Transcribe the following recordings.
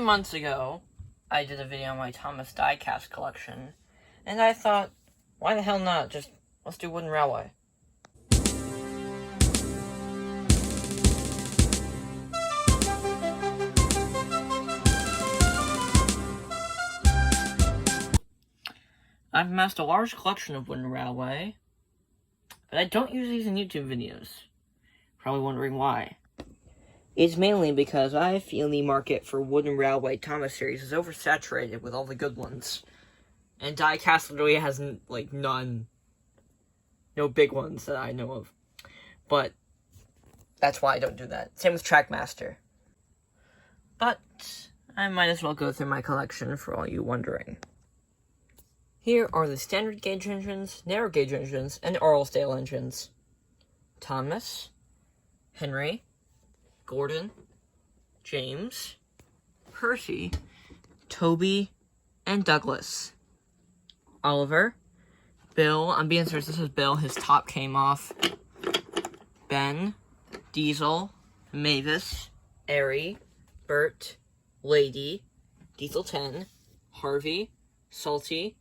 months ago, I did a video on my Thomas diecast collection, and I thought, why the hell not? Just, let's do Wooden Railway. I've amassed a large collection of Wooden Railway, but I don't use these in YouTube videos. Probably wondering why. It's mainly because I feel the market for Wooden Railway Thomas series is oversaturated with all the good ones. And diecast literally has, none. No big ones that I know of. But that's why I don't do that. Same with Trackmaster. But I might as well go through my collection for all you wondering. Here are the standard gauge engines, narrow gauge engines, and Arlesdale engines. Thomas, Henry, Gordon, James, Percy, Toby, and Douglas. Oliver, Bill, I'm being serious, this is Bill, his top came off. Ben, Diesel, Mavis, Airy, Bert, Lady, Diesel 10, Harvey, Salty,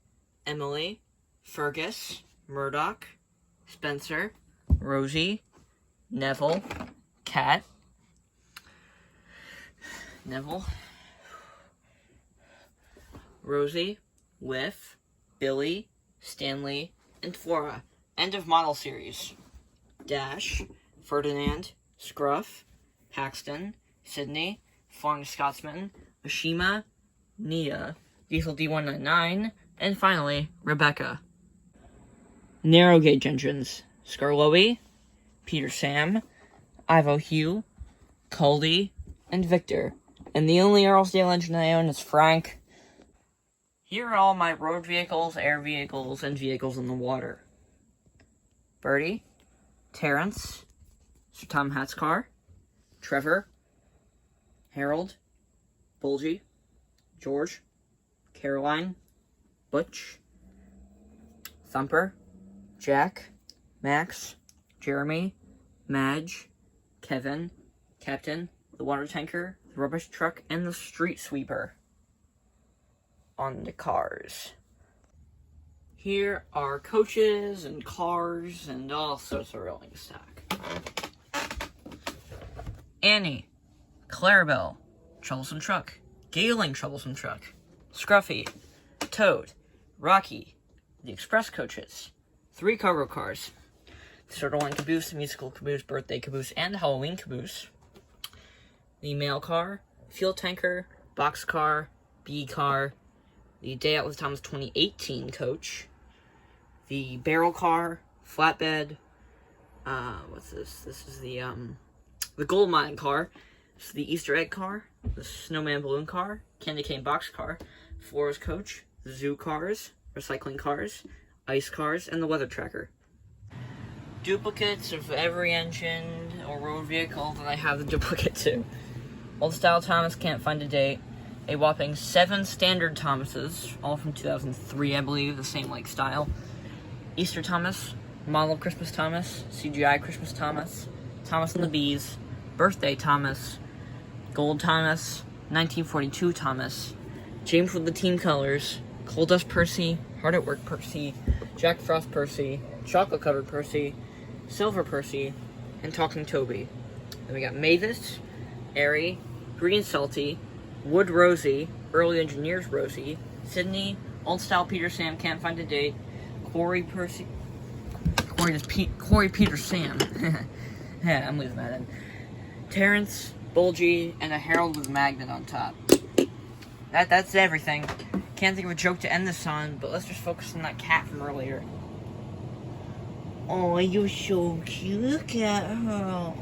Emily, Fergus, Murdoch, Spencer, Rosie, Neville, Cat, Rosie, Whiff, Billy, Stanley, and Flora. End of model series. Dash, Ferdinand, Scruff, Paxton, Sydney, Flying Scotsman, Ashima, Nia, Diesel D199, and finally, Rebecca. Narrow gauge engines. Scarloey, Peter Sam, Ivo Hugh, Caldy, and Victor. And the only Arlesdale engine I own is Frank. Here are all my road vehicles, air vehicles, and vehicles in the water. Bertie, Terrence, Sir Tom Hatt's car, Trevor, Harold, Bulgy, George, Caroline, Butch, Thumper, Jack, Max, Jeremy, Madge, Kevin, Captain, the water tanker, the rubbish truck, and the street sweeper. On the cars. Here are coaches and cars and all sorts of rolling stock. Annie, Clarabelle, Troublesome Truck, Gailing Troublesome Truck, Scruffy, Toad, Rocky, the Express Coaches, 3 cargo cars, the Soda Line Caboose, Musical Caboose, Birthday Caboose, and Halloween Caboose, the Mail Car, Fuel Tanker, Box Car, B Car, the Day Out with Thomas 2018 coach, the Barrel Car, Flatbed, what's this? This is the Gold Mine Car, this is the Easter Egg Car, the Snowman Balloon Car, Candy Cane Box Car, Flora's Coach, Zoo Cars, Recycling Cars, Ice Cars, and the Weather Tracker. Duplicates of every engine or road vehicle that I have the duplicate to. Old Style Thomas, can't find a date. A whopping 7 standard Thomases, all from 2003, I believe, the same style. Easter Thomas, Model Christmas Thomas, CGI Christmas Thomas, Thomas and the Bees, Birthday Thomas, Gold Thomas, 1942 Thomas, James with the Team Colors, Coal Dust Percy, Hard at Work Percy, Jack Frost Percy, Chocolate Covered Percy, Silver Percy, and Talking Toby. Then we got Mavis, Airy, Green Salty, Wood Rosie, Early Engineers Rosie, Sydney, Old Style Peter Sam, can't find a date, Corey Peter Sam, yeah, I'm leaving that in, Terrence, Bulgy, and a Harold with a magnet on top. That's everything. Can't think of a joke to end this on, but let's just focus on that cat from earlier. Oh, you're so cute, look at her. Oh.